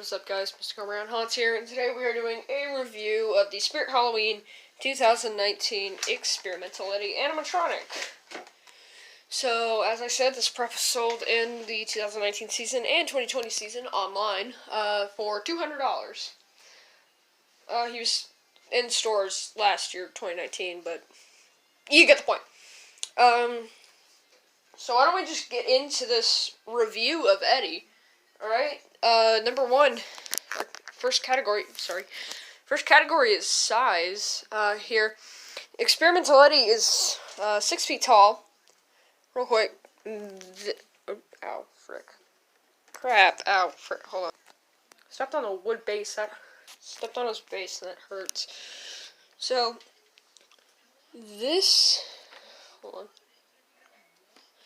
What is up, guys? Mr. Go Around Haunts here, and today we are doing a review of the Spirit Halloween 2019 Experimental Eddie animatronic. So, as I said, this prop was sold in the 2019 season and 2020 season online for $200. He was in stores last year, 2019, but you get the point. So why don't we just get into this review of Eddie? Alright, number one, first category is size, here. Experimental Eddie is, 6 feet tall. Real quick. Ow, frick. Crap, ow, frick, hold on. Stepped on a wood base, stepped on his base, and that hurts. So, hold on.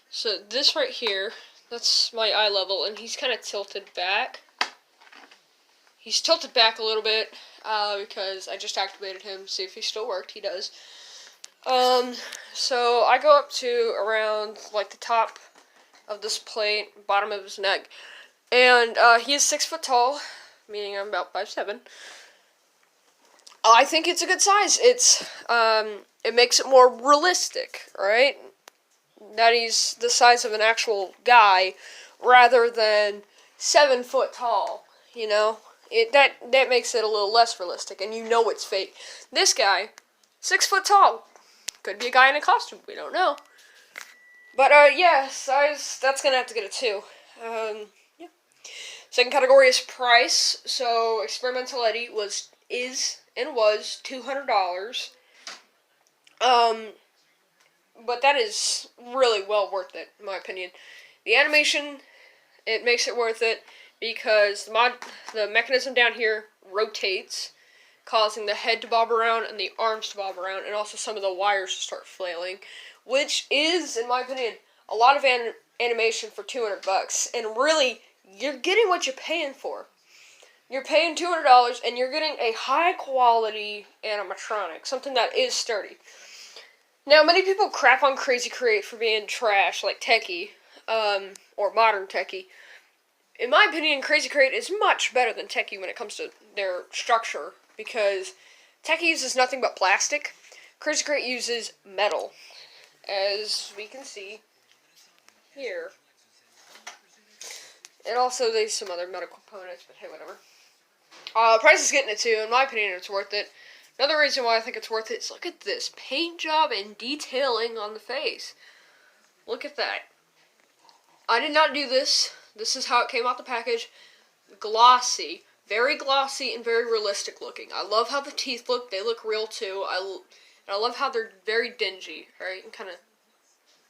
So, this right here, that's my eye level, and he's kind of tilted back. He's tilted back a little bit, because I just activated him, see if he still worked. He does. So I go up to around, like, the top of this plate, bottom of his neck, and, he is 6 foot tall, meaning I'm about 5'7". I think it's a good size. It makes it more realistic, right? That he's the size of an actual guy, rather than 7 foot tall, you know? That makes it a little less realistic, and you know it's fake. This guy, 6 foot tall, could be a guy in a costume, we don't know. But, yeah, size, that's gonna have to get a 2. Yeah. Second category is price. So, Experimental Eddie was $200. But that is really well worth it, in my opinion. The animation, it makes it worth it, because the mechanism down here rotates, causing the head to bob around and the arms to bob around, and also some of the wires to start flailing, which is, in my opinion, a lot of animation for $200. And really, you're getting what you're paying for. You're paying $200, and you're getting a high-quality animatronic, something that is sturdy. Now, many people crap on Crazy Create for being trash, like Techie, or Modern Techie. In my opinion, Crazy Create is much better than Techie when it comes to their structure, because Techie uses nothing but plastic. Crazy Create uses metal, as we can see here. And also, there's some other metal components, but hey, whatever. Price is getting it too. In my opinion, it's worth it. Another reason why I think it's worth it is, look at this paint job and detailing on the face. Look at that. I did not do this. This is how it came out the package. Glossy. Very glossy and very realistic looking. I love how the teeth look. They look real too. I love how they're very dingy. Right? And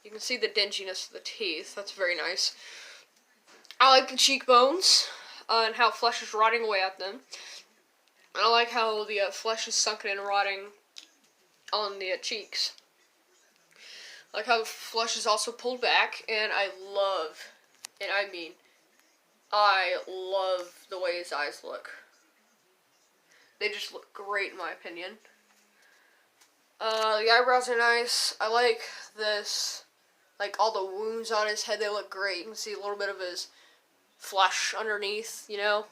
you can see the dinginess of the teeth. That's very nice. I like the cheekbones, and how flesh is rotting away at them. I like how the flesh is sunken and rotting on the cheeks. I like how the flesh is also pulled back, and I love the way his eyes look. They just look great, in my opinion. The eyebrows are nice. I like this, like all the wounds on his head, they look great. You can see a little bit of his flesh underneath, you know.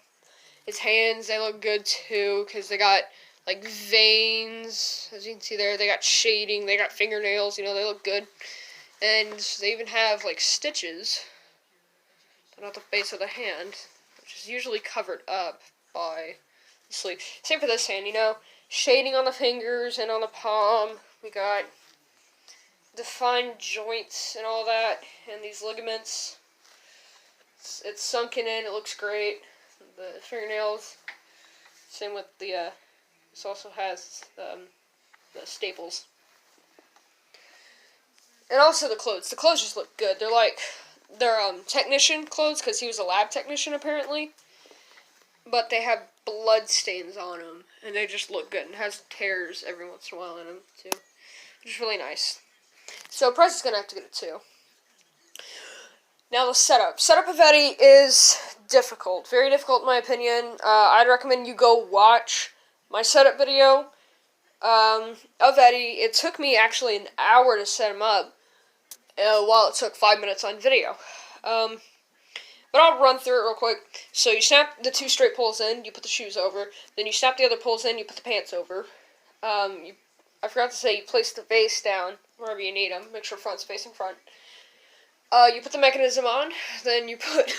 His hands, they look good too, because they got, like, veins, as you can see there. They got shading, they got fingernails, you know, they look good. And they even have, like, stitches down at the base of the hand, which is usually covered up by the sleeve. Same for this hand, you know, shading on the fingers and on the palm. We got defined joints and all that, and these ligaments. It's sunken in, it looks great. The fingernails, same with the, this also has, the staples. And also the clothes. The clothes just look good. They're technician clothes, because he was a lab technician, apparently. But they have blood stains on them, and they just look good, and has tears every once in a while in them, too. Which is really nice. So, price is gonna have to get it, too. Now the setup. Setup of Eddie is difficult. Very difficult in my opinion. I'd recommend you go watch my setup video of Eddie. It took me actually an hour to set him up, while it took 5 minutes on video. But I'll run through it real quick. So you snap the 2 straight poles in, you put the shoes over. Then you snap the other poles in, you put the pants over. I forgot to say, you place the vase down wherever you need them. Make sure front's facing front. You put the mechanism on. Then you put...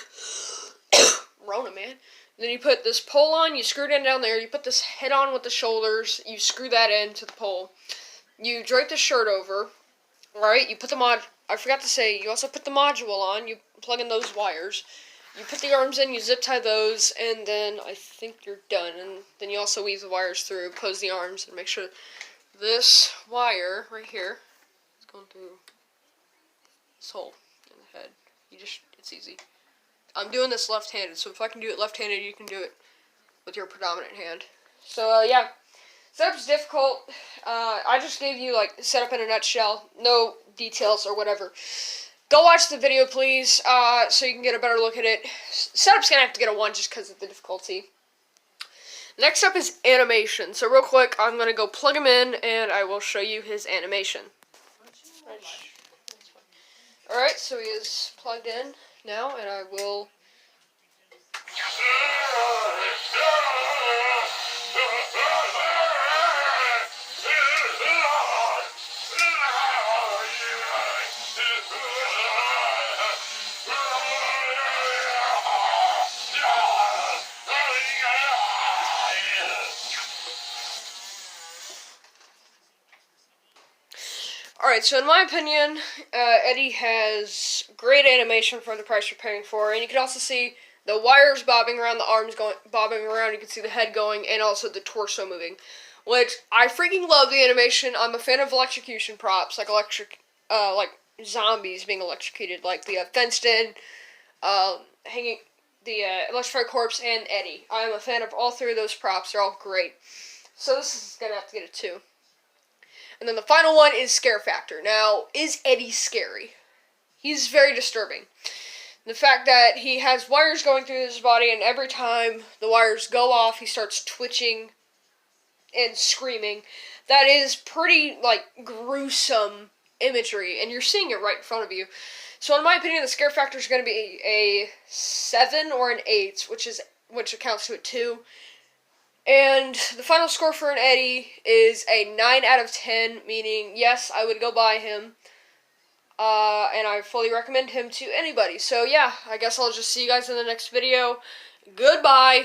Rona, man. Then you put this pole on, you screw it in down there. You put this head on with the shoulders. You screw that into the pole. You drape the shirt over. Alright, you put the I forgot to say, you also put the module on. You plug in those wires. You put the arms in, you zip tie those, and then I think you're done. And then you also weave the wires through, close the arms, and make sure this wire right here is going through this hole in the head. It's easy. I'm doing this left-handed, so if I can do it left-handed, you can do it with your predominant hand. So, yeah. Setup's difficult. I just gave you, like, setup in a nutshell. No details or whatever. Go watch the video, please, so you can get a better look at it. Setup's gonna have to get a 1 just because of the difficulty. Next up is animation. So real quick, I'm gonna go plug him in, and I will show you his animation. Alright, so he is plugged in now, and I will... Alright, so in my opinion, Eddie has great animation for the price you're paying for, and you can also see the wires bobbing around, the arms bobbing around, you can see the head going, and also the torso moving, which I freaking love the animation. I'm a fan of electrocution props, like zombies being electrocuted, like the fenced-in, hanging, the electrified corpse, and Eddie. I am a fan of all 3 of those props. They're all great. So this is gonna have to get a 2. And then the final one is scare factor. Now, is Eddie scary? He's very disturbing. The fact that he has wires going through his body, and every time the wires go off, he starts twitching and screaming. That is pretty, like, gruesome imagery, and you're seeing it right in front of you. So in my opinion, the scare factor is going to be a 7 or an 8, which accounts to a 2. And the final score for an Eddie is a 9 out of 10, meaning, yes, I would go buy him. And I fully recommend him to anybody. So, yeah, I guess I'll just see you guys in the next video. Goodbye!